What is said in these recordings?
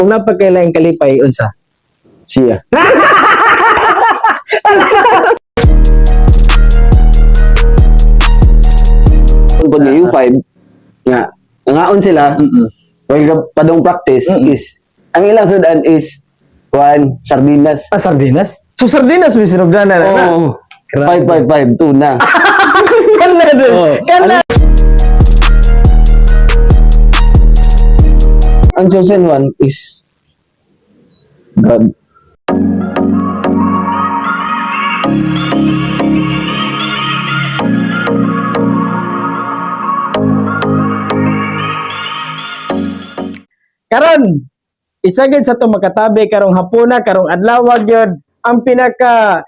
Kung napagkailaing kalipay, unsa? Siya. Kung yung 5 nga ngaon sila while padong practice is ang ilang sudan is sardinas. Sardinas? So sardinas may sinugdanan na. Oo. 5 tuna. Kana din. Oh. Kana. Ang chosen one is God. Karon, isagid sa to makatabi karong hapuna, karong adlaw gyud ang pinaka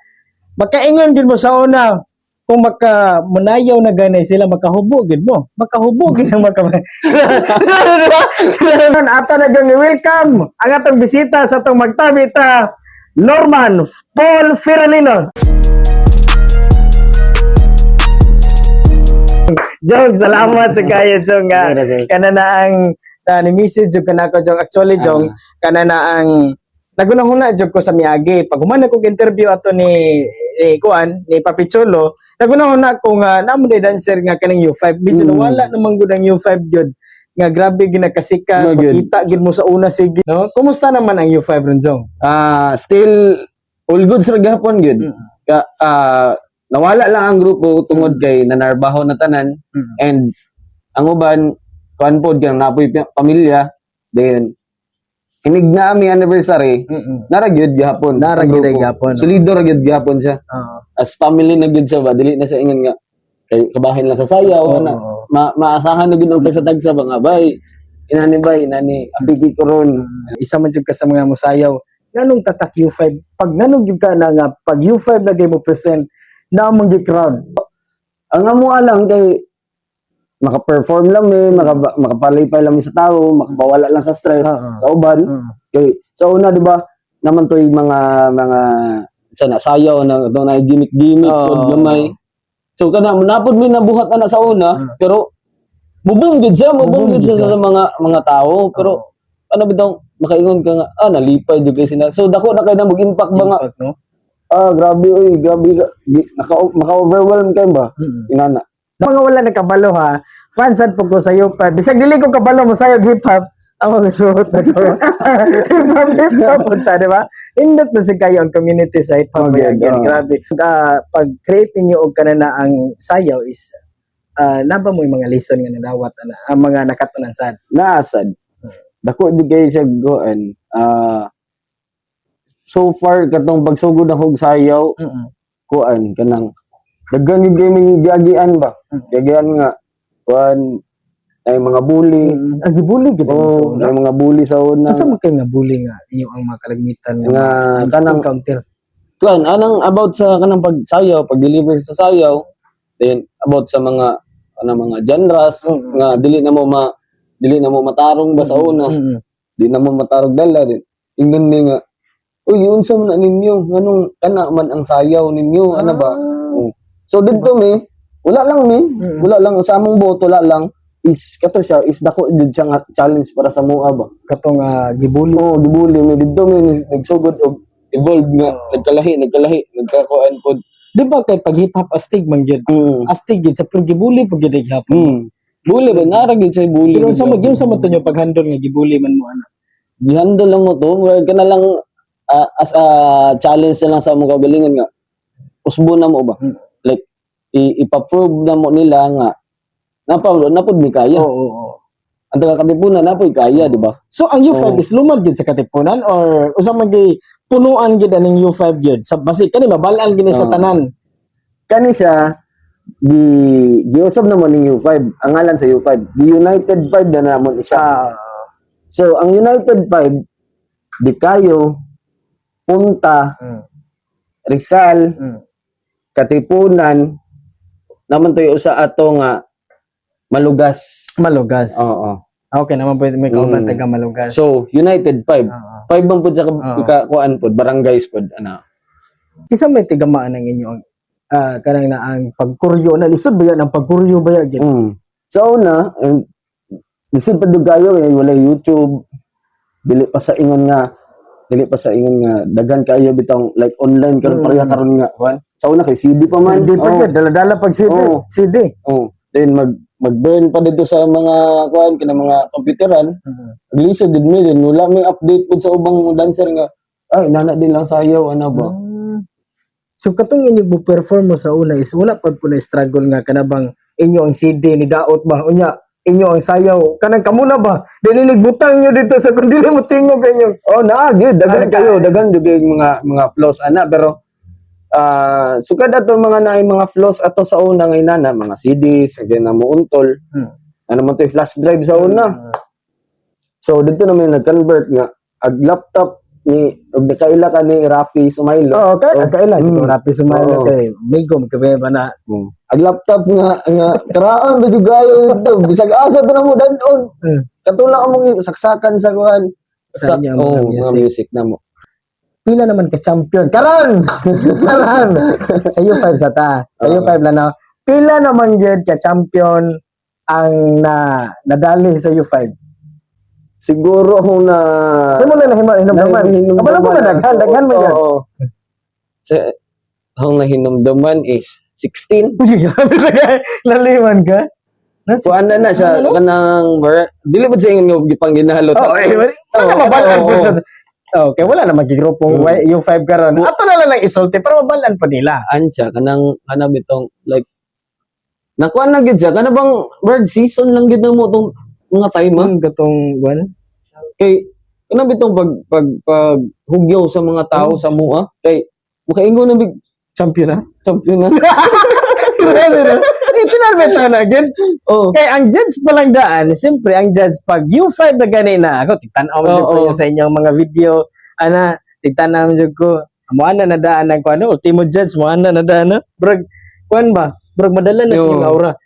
makaingon gyud mo sa una kung munayaw na ganay sila makahubo gyud mo. Makahubo gyud ang ato na gyud welcome ang atong bisita sa atong magtabi ta Norman Paul Ferralino. Jong, salamat sa kayo, Jong. Kana na ang ni message jud kanako, Jong. Actually, Jong, kana na ang nagunahuna jud ko sa miagi. Pag human ko interview ato ni Papi Cholo, nagunahuna ko nga namo day dancer nga kaning U5. Medyo nawala naman gud ang U5 jud. Nga grabe ginakasika, makita gid mo sa una sige, no? Kumusta naman ang U5 ron, Jong? Still all good sa gahapon gyud. Nawala lang ang grupo tungod kay nanarbaho na tanan and ang uban kuan pod kay napoy pamilya then inig na ami anniversary naragyud gihapon solido ra gyud gihapon siya as family na gyud siya ba dili na siya ingon nga kay kabahin lang sa sayaw na maasahan na gyud og tagsa ba nga bay inani abigi ko ron isa man jud ka sa mga musayaw nganong tatak U5 pag nanong jud ka na nga pag U5 lagay mo present na among crowd. Ang amo lang kay maka-perform lang makapalipay lang sa tao, makapawala lang sa stress sa uban. Kay sa una di ba naman toy mga sana sayaw na do na gimmick pod gamay. So kana napod mi nabuhat ana sa una pero mubong gid siya sa mga tao pero ano bitaw makaingon ka nga nalipay jud kay sila. So dako na kay na mag-impact ba nga no? Grabe maka-overwhelm kayo ba? Inana. Mga wala na kabalo ha. Fansan po ko sa iyo pa. Bisag dili ko kabalo mo sa hip hop. Ang magsuot na ko. Hip hop punta, di ba? Indot na si kayo ang community sa hip hop. Grabe. Pag create niyo og kanana ang sayaw is naba mo yung mga lesson nga nadawat ang mga nakatunan sad. Naasad. Dako di kayo siya goan. So far katong pagsugod ako og sayaw kuan kanang daghan gyud gaming giagian ba giagian nga kuan ay mga bully bully gid ay mga bully sa una asa man kay nga bully nga inyo ang mga kalagmitan nga kanang counter kuan anang about sa kanang pagsayaw pag-deliver sa sayaw then about sa mga genres nga dili na mo matarong ba sa una di na mo matarog dala din ingnon mi nga uy, unsa man ninyo? Nganong kana man ang sayaw ninyo? Ano ba? So dito wala lang sa among boto wala lang is kato siya is dako jud siya nga challenge para sa moa ba. Katong gibuli. Gibuli mi dito nagsugod og evolve nga nagkakuan pod. Di ba kay pag hip hop astig man gyud. Astig gyud sa pag gibuli pag gyud hapon. Bully ba nara gyud siya bully. Pero sa to nyo pag handle nga gibuli man mo ana. Gihandle lang mo to, kana lang as a challenge na lang sa mga kagalingan nga usbo na mo ba like ipa-prove na mo nila nga napod mi kaya ang taga-Katipunan napod kaya di ba so ang U5 is lumad gid sa Katipunan or usa man gi punuan gid aning U5 gid sa basi kani mabalaan gid sa tanan kani siya giusab na mo ning U5 ang ngalan sa U5 di United 5 na namon siya so ang United 5 di kayo Punta, Rizal, Katipunan, naman to'y usa ato nga Malugas. Oo. Okay naman pwede may kauban taga Malugas. So, United 5. 5 bang pud sa kuan pud, barangays pud ana. Kisa may tigamaan ng inyo kanang na ang pagkuryo na lisod ba yan ang pagkuryo ba yan? Sa una, lisod pa dugayo wala YouTube. dili pa sa ingon nga daghan kaayo bitong like online karon pareha karon nga kuan. Sa una kay CD pa man. CD pa Oo. gyud, dala-dala pag CD. Oo. CD. Oh, then mag-burn pa dito sa mga kuan kana mga computeran. Lisod din mi din wala may update pud sa ubang dancer nga ay nana din lang sayaw ano ba. So katong inyo mo perform mo sa una is wala pa po na struggle nga kanabang inyo ang CD ni daot ba unya inyo ang sayaw kanang kamo na ba dili butang nyo dito sa kun dili mo tingog kanyo. Oh, naa gyud daghan kayo, daghan gyud yung mga flaws ana pero sukad ato mga naay mga flaws ato sa una nga inana mga CDs kaya na mo untol. Ano man to flash drive sa una. So dito naman nag-convert nga ag laptop ni og nakaila ka ni Rafi Sumailo. Oo, kailan ito rapi sumayo Oo. kay migom kay ba na Ag laptop nga karaan ba jud gayo dito bisag asa to na mo dadon. Katulak among saksakan sa kuan Sa inyong mga mga music. music na mo. pila naman ka champion karon sa U5 sa ta sa U5 lang na pila naman gyud ka champion ang nadali sa U5. Siguro ako na Sino na nahinom-daman? Kabalo ko na daghan mo yan. Oo. Sa akong nahinumduman is 16. Uy, grabe na ka. Laliman ka. Kuan na siya kanang dili ba sa ingon nga gipang ginahalo. Oh, wala mabalan po sa okay, wala na magigropong U5 karon. Ato na lang isulti para mabalan pa nila. Siya kanang bitong like nakuan na gid siya kana bang bird season lang gid na mo tong mga time Ang gatong one. kay kana bitong pag hugyaw sa mga tao sa mua kay makaingon na big Champion na. champion na. Grabe na. Ito na beta na again. Oh. Kaya ang judge palang daan, siyempre ang judge pag U5 na ganina, ako tigtanaw mo ko sa inyong mga video, tigtanaw mo ko, muana na daan ng kuano, ultimo judge muana na daan na. Brag kuan ba? Brag madala na sa inyong aura.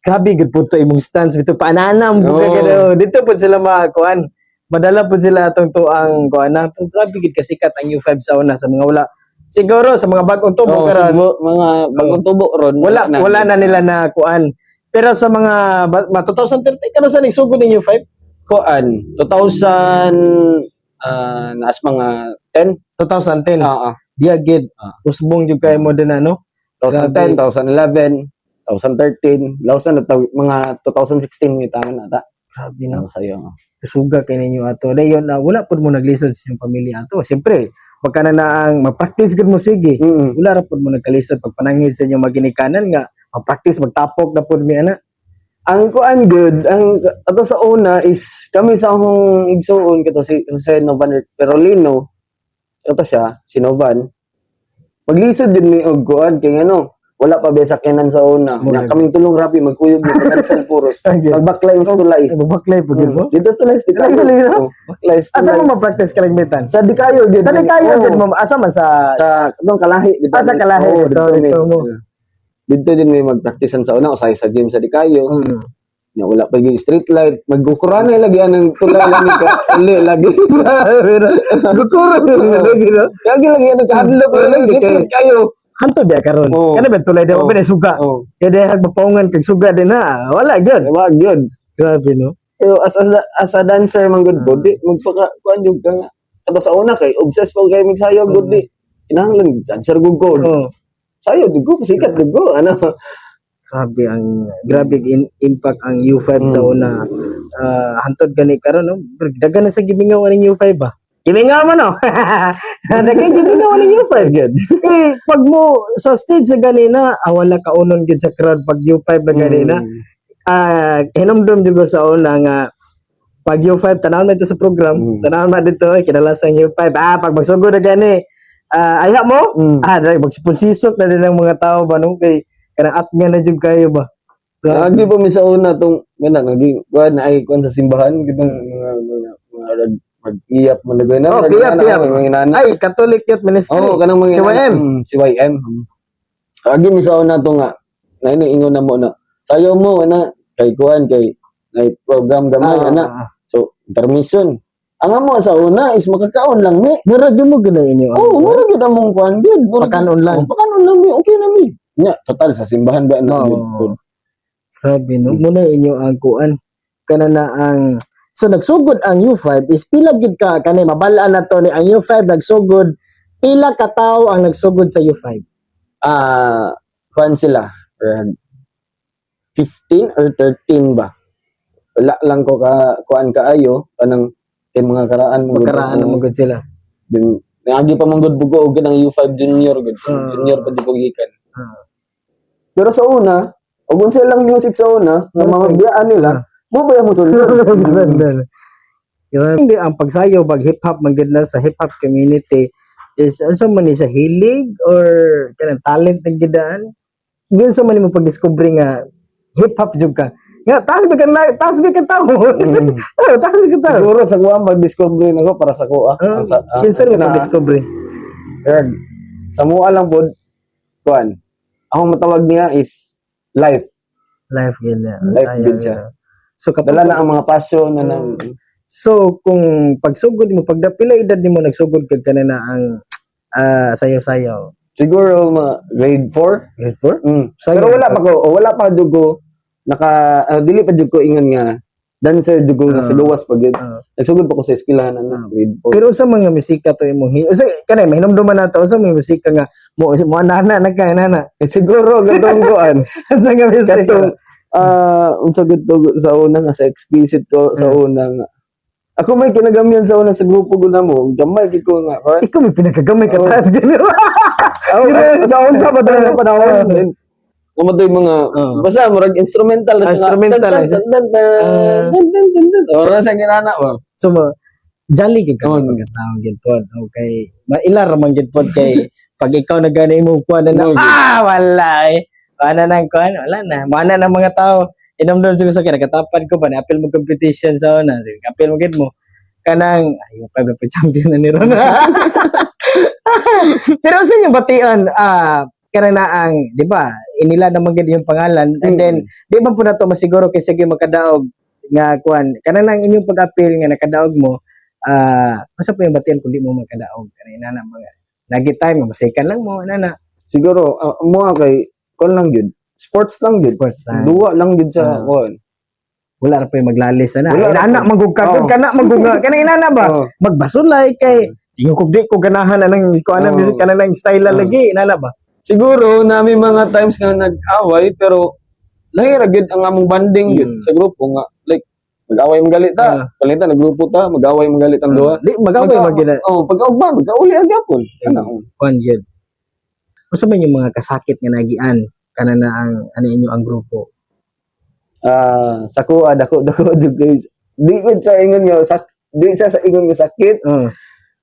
Grabe gud po to imong stance bito paananam buka gado. Dito po sila makakuan. Madala po sila atong tuang kuan na. Grabe gud kasikat ang U5 sa una sa mga wala. Siguro sa mga bagong tubo karon mga bagong tubo ron wala na nila na kuan. Pero sa mga 2013 kano sa nagsugod ng U5? kuan 2000 naas mga 10 2010. Dia gid. Ah. Usbong jud kay mo din ano. 2010 2011 2013 laos na mga 2016 may tama na ta. Grabe na. Sayo. Suga kay ninyo ato. Dayon na wala pud mo naglisod sa inyong pamilya ato. Siyempre, pagka na ang mag-practice gud mo sige. Wala ra pud mo nagkalisod pag panangid sa inyong maginikanan nga mag-practice magtapok na pud mi ana. Ang kuan good, ang ato sa una is kami sa akong igsuon kito si Jose Novan Perolino. Ito siya, si Novan. Maglisod din mi og kuan kay ano, wala pa ba sakyanan sa una. Nya kaming tulong rapi magkuyog ni Cancel Puros. Magbaklay sa tulay. Magbaklay pud gud mo. Dito tulay sa tulay. Baklay sa Asa tulay. mo ma-practice kalagmitan? Sa Dikayo gid. Sa Dikayo gid mo asa man sa sa Kalahi dito. sa Kalahi dito mo. Dito din may magpraktisan sa una usay sa gym sa Dikayo. Nya wala pa yung street light, magkukuranay lagi ang tulay lagi ka. Uli lagi. Gukuran lagi no. Lagi ang kahadlok lagi kayo. Hanto biya karon. Oo. Kana ben tulay daw Oo. ben suga. Oh, Kaya dahil magpaungan kag suga din ha. Wala gyud. wag yun. Grabe no. Pero as a dancer man good body, magpaka kuan jud ka nga. Kada sa una kay obsessed pa kay magsayaw good di. Kinahanglan dancer gud ko. Oh. Sayo gud ko, sikat gud ko. Ano? Grabe impact ang U5 sa una. Hantod gani karon no. Daghan na sa gimingaw ning U5 ba. Gimingaw man no. Daghan gimingaw ning U5 gud. Pag mo sa stage sa ganina, wala ka unon gud sa crowd pag U5 na ganina. Hinumdum jud ko sa una nga pag U5 tanaw na ito sa program, tanaw na dito kinalasang U5. Pag magsugod na gani, ayha mo? Magsiponsisok na din ang mga tao ba no kay kanang at nga na jud kayo ba. Lagi pa mi sa una tong naging kuan ay kuan sa simbahan gitong mga mag-iyap mo na gano'n. Oh, piyap. Ay, Catholic Youth Ministry. Kanang mga Si YM. Si YM. Lagi mi sa una to nga na iniingon na mo na sayo mo ana kay kuan kay na program gamay ana. So, permission. Ang amo sa una is makakaon lang mi. Murag mo gina inyo. Mura gyud among kuan gyud. Pakanon lang. Pakanon lang mi. Okay na mi. Nya, total sa simbahan ba na Grabe no. Muna inyo ang kuan. Kana na ang So nagsugod ang U5 is pila gid ka kani mabalaan na to ni ang U5 nagsugod pila ka tawo ang nagsugod sa U5. Kuan sila. Around 15 or 13 ba? Wala lang ko kuan kaayo kanang kay mga karaan mo Magkaraan na magud sila. din naagi pa manggod bugo og ang U5 junior gud. Junior pa di ko gikan. Pero sa una, og unsa lang music sa una, nga mga biyaan nila, mo ba mo sunod? Hindi ang pagsayaw pag hip hop man gid na sa hip hop community is also man ni sa hilig or kanang talent ng gidaan. Diyan sa man mo pag-discover nga hip hop jud ka. Nga taas ba ka tao. Taas ka tao. Siguro sa kuha mag-discover nako para sa kuha. Kinsa mo pag-discover? Sa mua lang pod kuan. Ako matawag niya is life. Life gid na. Life gid siya. So Dala na ang mga passion na nang So kung pagsugod mo pagdapila edad nimo nagsugod kag kanina ang sayaw-sayaw. siguro mga grade 4. Grade 4? Pero wala pa dugo dili pa jud ko ingon nga dancer dugo nga sa luwas pag yun. Nagsugod pa ko sa eskwelahan na grade 4. Pero sa mga musika to imong sa kanay mahinumduman nato sa mga musika nga mo anana nagkainana. Siguro gatong kuan. Sa nga musika. Gatong unsa gud to sa una nga sa explicit ko sa una nga. Ako may kinagamyan sa una sa grupo ko na mo. Gamay gid ko nga. Right? Ikaw may pinagagamay ka taas ganun. Sa una pa tayo na panahon. Namatay mga basta murag instrumental na Ora sa ginana ba. So jolly gid ka pagkataon gid pod. Okay. Maila ra man gid pod kay pag ikaw nagani mo kuan na wala eh. Wala na kuan, wala na. Mana na mga tao. Inomdom siguro sa katapan ko ba na appeal mo competition sa una. Appeal mo gid mo kanang ayo pa na champion na ni Ron. Pero sa inyong bation kanang naang, di ba? Inila naman gid yung pangalan and then di man po na to masiguro kay sige makadaog nga kuan. Kanang nang inyong pag-appeal nga nakadaog mo basta po yung batian kundi mo makadaog kanang inana mga lagi time masikan lang mo inana. Siguro mo kay kon lang gid. Sports lang gid. Duwa lang gid sa kon. Wala ra pa yung maglalis na. Inana magugkagod kana maguga kanang inana ba? Magbasulay kay ingon ko di ko ganahan anang kuan music kanang nang style lagi inana ba? Siguro na may mga times nga nag-away pero lahira gid ang among banding gid sa grupo nga like mag-away magalit ta, kalita naggrupo ta, mag-away magalit ang duha. Di mag-away magina. Pagkaugma magkauli ang gyapon. Kuan gid. Unsa man yung mga kasakit nga nagian kana na ang inyo ang grupo? Sa kuha dako guys. Di gid sa ingon nga di sa ingon nga sakit.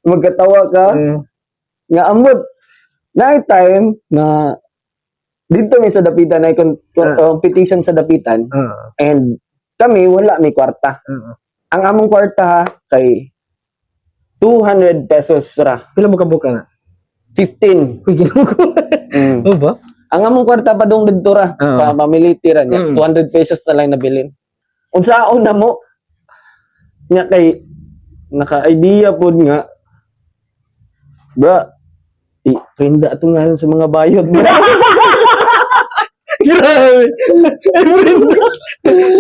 Magkatawa ka. Nga amot night time na dito may sa dapitan ay competition sa dapitan and kami wala may kwarta. Ang among kwarta kay 200 pesos ra. Pila mo kabuka na? 15. Uy, ginawa ko. Ba? Ang among kwarta pa dong dito ra. Pamiliti ra niya. 200 pesos na lang nabilin. Unsaon na mo? Nya kay naka-idea pod nga bra pinda ito nga sa mga bayod. Grabe.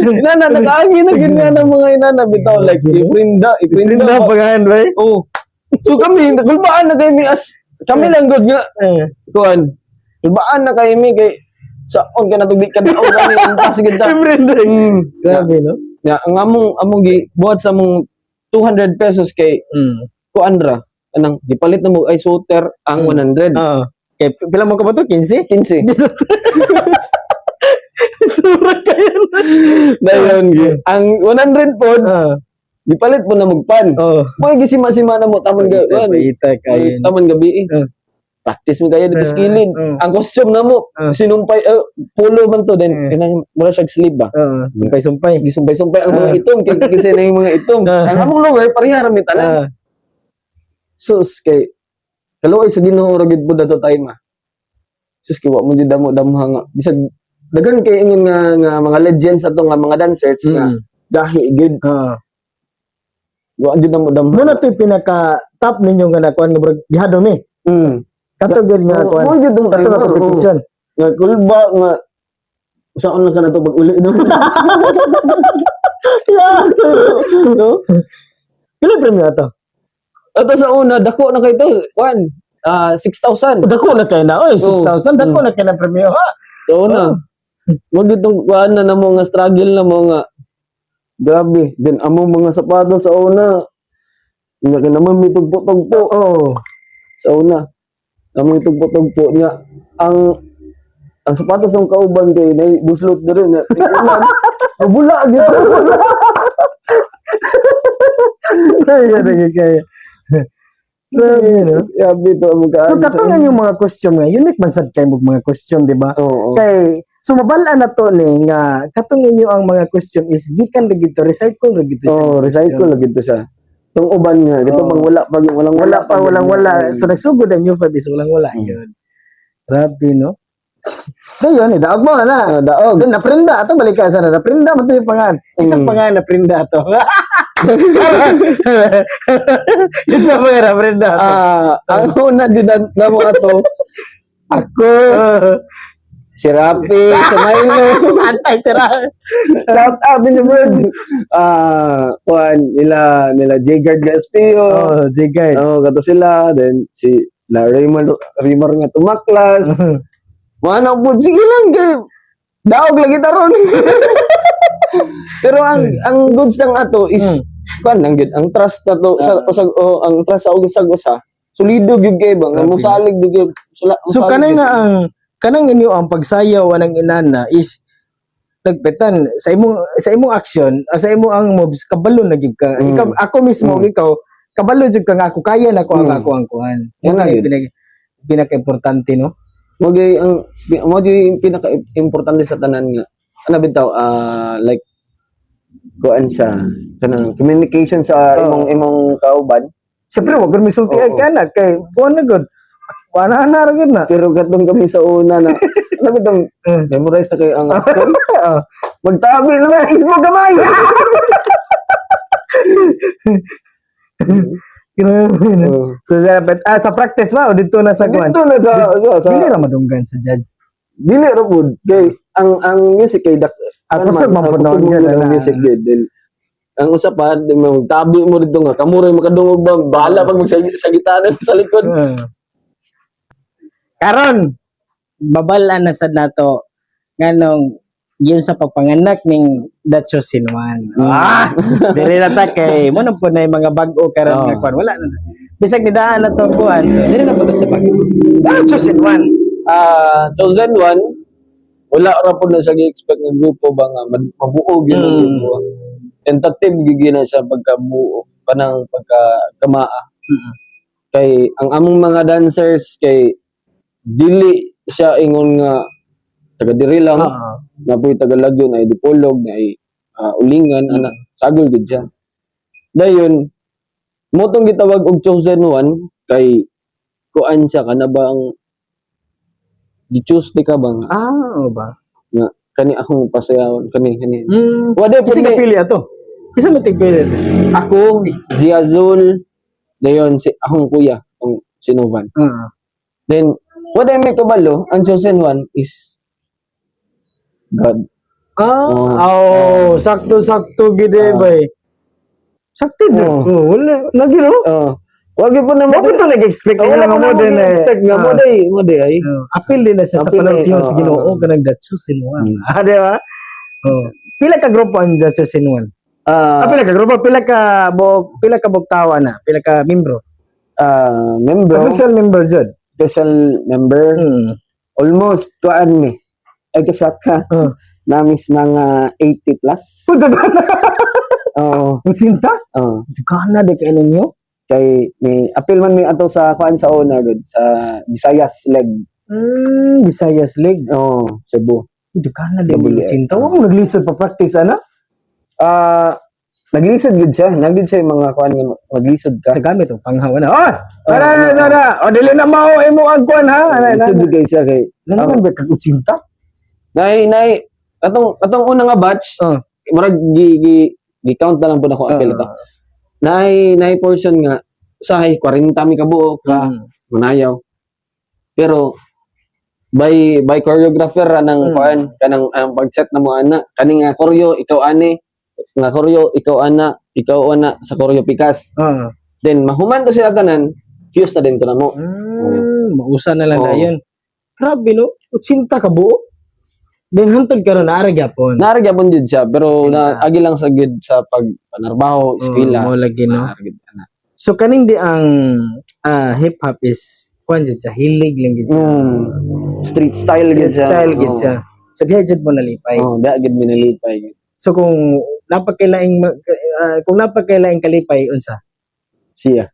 Inana, nakaagi na ganyan ng mga inana. Bitaw, like, iprinda pagahan, ba? Oo. So kami, kulbaan na kayo kami lang good nga. Kuhan, kulbaan na kayo kay saon ka na tugdi ka daw gani ang pasigid ta. Iprinda. Grabe, no? Ang among buhat sa mong 200 pesos kay kuan ra. Anang gipalit na mo ay shooter ang 100. Kay pila mo ka ba to? 15? 15. Sura kayo. Dayon ang 100 pod. Gipalit po na magpan. Moy gisima-sima na mo tamon gabi. Tamon gabi. Practice mo kaya dito skilled. Ang costume na mo sinumpay polo man to then kanang mura siya sleeve ba. Sumpay-sumpay. Gisumpay-sumpay ang mga itom kay kinsa na yung mga itom. Ang among lower pareha ra mi tanan. Sus kay kaluoy sa Ginoo ra gid pud ato time Sus kay wa mo jud damo nga bisag daghan kay ingon nga mga legends ato nga mga dancers nga gahi gid. Wa jud damo. Mo na toy pinaka top ninyo nga nakuan nga gihado mi. Kato gid nga kuan. Mo jud dong kato competition. Nga kulba nga saan lang ka na to pag uli no. No? Pila premium ato? Ato sa una, dako na kay to. 6,000. Dako na kay na. Oy, 6,000 dako na kay na premium ha. So na. Wag itong kuan na mo nga struggle na mo nga. Grabe. Then among mga sapatos sa una. Nga naman may tugpo-tugpo. Oh. Sa una. Among tugpo-tugpo nga ang sapatos ng kauban kay na buslot na rin. Mabula gitu. Kaya. Grabe, no? Grabe to mo ka. So katong yung mga costume nga, unique man sad kay mga costume, di ba? Oo. Kay sumabala na to ni nga katong inyo ang mga costume is gikan ra gito recycle ra gito. Oh, recycle lagi to siya. Tong uban nga, dito pang wala pa yung walang wala. So nagsugod ang new five is walang yun. Grabe, no? Dayon, daog mo na. Daog. Then naprinda ato balikan sana. Naprinda mo to yung pangan. Isang pangan naprinda ato. Isa pa nga naprinda ato. Ang una din na mga to, ako, si Rafi, si Milo, Antay tira. shout out din sa bird. Kuan, nila J-Guard Gaspio. Oh, Jigard. Kato sila. Then, si Raymond nga tumaklas. Mana po, sige lang, daog lagi taron. Pero ang goods ng ato is, kuan, ang trust na to, ang trust sa usag-usa, solido gyud kay bang, musalig gyud. So kanang inyo ang pagsayaw anang inana is nagpetan sa imong action, sa imong ang moves kabalo na gyud ka. Ikaw, ako mismo ikaw kabalo gyud ka nga ako kaya na ko ang ako ang kuan. Yan ang pinaka-importante, no? Mo yung pinaka-importante sa tanan nga. Ano bitaw, like kuan siya kanang communication sa imong kauban. Siyempre wag mi sulti ay kana kay kuan na gud. Wala na ra gud na. Pero katong kami sa una na ano bitong memorize na kay ang magtabi na nga ismo gamay. So sa practice ba o dito na sa kuan? Dito na sa Dili ra madunggan sa judge. dili ra pud kay ang music kay kusog man pud na ang music din. Ang usa pa magtabi mo dito nga kamuray makadungog ba bahala pag magsagitanan sa likod. Karon babalaan na sad nato nganong yun sa pagpanganak ning The Chosen One. Dili na ta kay mo na po na yung mga bag-o karon nga kwan wala na. Bisag ni daan na tong kuan so dili na po ta sa bag-o. The Chosen One. Chosen One wala ra po na sa gi-expect ng grupo ba nga mabuo gyud ang grupo. Tentative gyud na siya pagkabuo kanang pagkakamaa. Kay ang among mga dancers kay dili siya ingon nga taga diri lang na po'y taga Lagyon ay Dipolog na ay ulingan ana sagol gid siya dayon mo tong gitawag og Chosen One kay kuan siya kana ba ang gi-choose di ka bang Oo ba? nga kani akong pasayawon kani wala po Kasi kapili ato. Isa mo tigpili. ako si Azul dayon si akong kuya ang Sinovan then what I may kabalo ang Chosen One is God. Sakto-sakto gid bay. Sakto jud. Wala lagi no. Wag po na Mo to nag-expect wala nga po mo din expect nga mo day ay. Apil din na sa Apil panahon na, sa Ginoo kanang The Chosen One. Di ba? Pila ka grupo ang The Chosen One? Pila ka grupo, pila ka buktawa na, pila ka membro. Member, Official member jud. special member, almost tuan mi. Ay kasaka. Namis mga 80 plus. Oo. Ang sinta? Kana de kay ninyo? Kay may apil man mi ato sa kuan sa una gud sa Visayas leg. Visayas League. Cebu. Kana de sinta. Wa mo naglisod pa practice ana? Naglisod gud siya. Nagid siya mga kuan nga maglisod ka. Sa gamit panghawa na. Tara. O dili na mao imo ang kuan ha. Naglisod gud kay siya kay. Naman ba kag sinta? Nay atong una nga batch. Murag gi-count na lang po na ko apil ito. Nay portion nga usahay 40 mi kabuok ka manayaw. Pero by choreographer nang kuan kanang ang pag-set na mo ana kani nga choreo ikaw ani nga koryo, ikaw ana sa koryo pikas. Oo. Then mahuman to sila tanan, fuse na din to namo. Mausa na lang Oo. dayon. Grabe no, 80 ka buo. Then hantod karon naara gyapon. Naara gyapon jud siya, pero Sinta. agi lang sa gid sa pag panarbaho, eskwela. Mo lagi no. Naara gid ana. So kaning di ang hip hop is kuan jud sa hilig lang gid siya. Street style gid siya. Style gid Oo. siya. So diha jud mo nalipay. Oh, da gid minalipay gid. So kung napagkailaing kalipay unsa? Siya.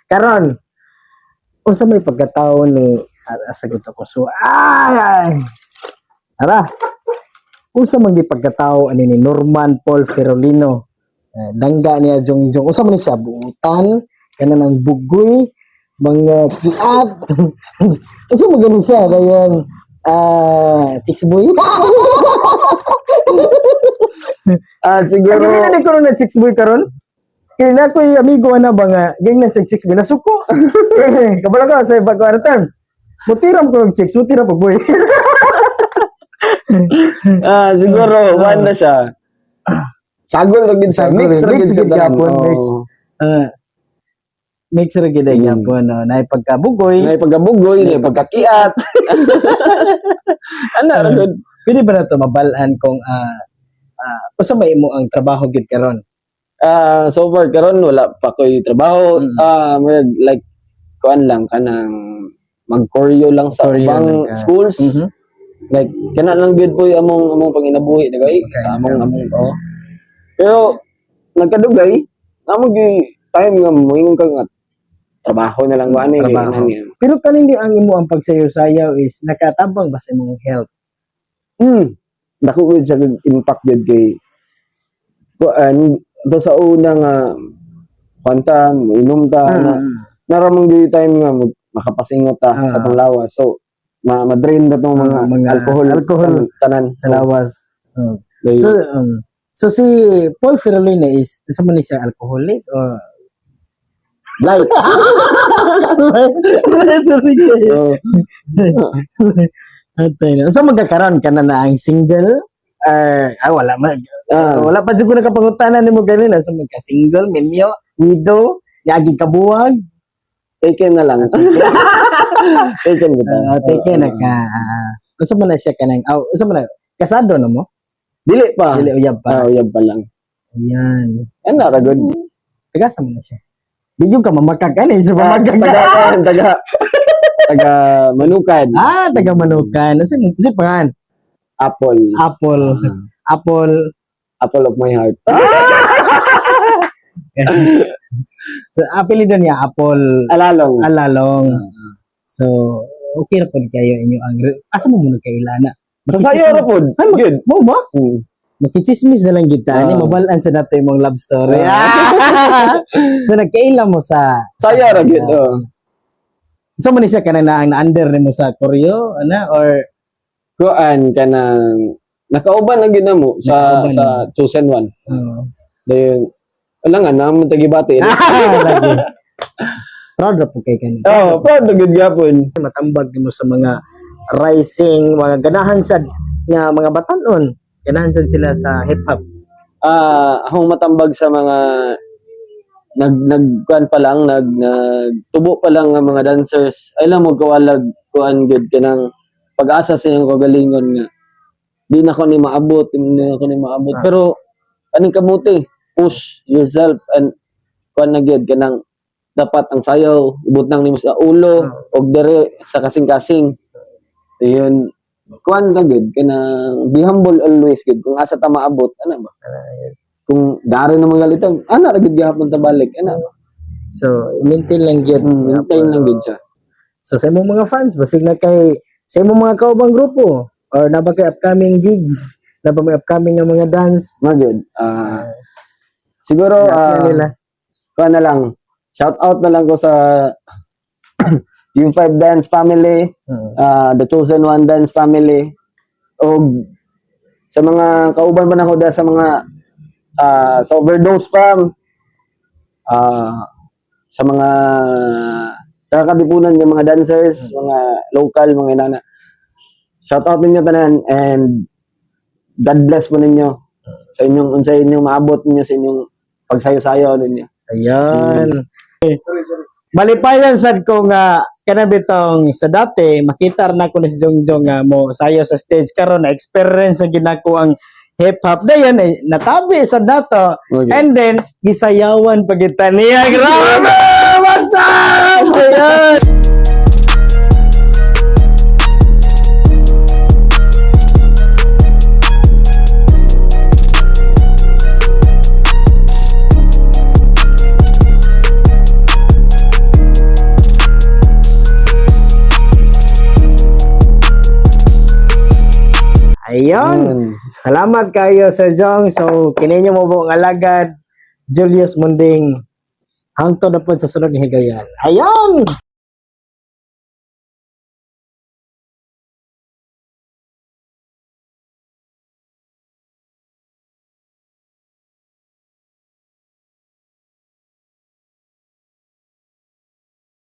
Karon unsa may pagkataon ni sagot ako. So ay. Ara. Unsa man gi pagkatao ani ni Norman Paul Ferolino. Dangga niya jongjong. Unsa man ni siya buutan kana ng bugoy mga kiat. Unsa man gani siya dayon chicks boy. Siguro Ano na karon na chicks boy karon? Kaya na ko amigo na ba nga ganyan sa chicks boy nasuko. Kabalo ka sa bago ano term. Mutiram ko ng chicks, mutiram pag boy. siguro wala siya. Sagol ra gid siya. Mix ra gid siya gyapon, Oo. mix. Mix ra gid gyapon no. Nay pagkabugoy. May pagkabugoy, may pagkakiat. Ana ra gud. Pwede ba na to mabalaan kung usa may imo ang trabaho gid karon? So far karon wala pa ko'y trabaho. Like kuan lang kanang mag-choreo lang sa Choreo ubang lang ka. schools. Like kana lang gid po among panginabuhi dagay sa among Pero nagkadugay namo gi time nga moingon ka nga trabaho na lang gani Trabaho. Pero kaning di ang imo ang pagsayaw-sayaw is nakatabang ba sa imong health? Dako gid sa impact gid kay kuan to sa una nga kanta inom ta na naramong di time nga makapasingot ta sa tong lawas. So ma-drain na tong mga alcohol tanan sa lawas. Like, So si Paul Ferolino is sa man ni siya alcoholic or light. So, So magkakaroon ka na ang single? Wala man. Wala pa siguro nakapangutanan nimo ganina sa magka-single, minyo, widow, yagi kabuwag. taken na lang. Taken kita. Take na ka. Unsa man na siya kanang unsa man na kasado na mo? Dili pa. Dili uyab pa. Uyab pa lang. Ayan. Ano ra good. Tagasa man na siya. Bigyo ka mamakag ani sa mamagag. Taga Manukan. Taga Manukan. Unsa pangan? Apple. Apple of my heart. So apelido niya Apple Alalong. So okay ra pud kayo inyo ang asa mo muna kay Ilana. Sayo ra pod. Good. Mo ba? Makichismis na lang kita ani mabalaan sa nato imong love story. So nagkaila mo sa Sayo ra good. So man siya kanang na-under nimo sa Koryo or Kuan kanang nakauban lang gid namo sa Nakauban sa chosen one. Dayon wala nga naman tagibati. lagi. Proud ra po kay kanina. Proud na gud gyapon. Matambag mo sa mga rising, mga ganahan sad nga mga batanon. Ganahan sad sila sa hip hop. Akong matambag sa mga nagkuan pa lang nagtubo pa lang nga mga dancers ay lang mo kawalag kuan gud kanang pag-asa sa inyong kagalingon nga di na ko ni maabot pero aning kamuti push yourself and kuan na gid kanang dapat ang sayaw ibutang nimo sa ulo og dire sa kasing-kasing yun kuan ka gid kanang be humble always gid kung asa ta maabot ana ba kung dari na magalitan ana ra gid gihapon ta balik ana ba So maintain lang gyud. maintain lang gid siya. So sa imong mga fans basig na kay sa imong mga kaubang grupo or na ba kay upcoming gigs, na ba may upcoming nga mga dance Magud. Siguro nila. kuan na lang. Shout out na lang ko sa U5 Dance Family, The Chosen One Dance Family, o sa mga kauban pa nako sa mga sa Overdose Fam, sa mga kakadipunan ng mga dancers, mga local, mga inana. shout out ninyo tanan and God bless po ninyo sa inyong maabot ninyo sa inyong pagsayo-sayo ninyo. Ayan. Malipayan sad ko nga kanabitong sa dati makita na ko ni si Jongjong nga mo sayo sa stage karon na experience na ginako ang hip hop dayon natabi sa dato Okay. and then gisayawan pagitan niya. Grabe! What's up? Ayan. Ayun. Salamat kayo Sir Jong. So kininyo mo buong alagad Julius Munding hangtod na po sa sunod nga higayan. Ayun.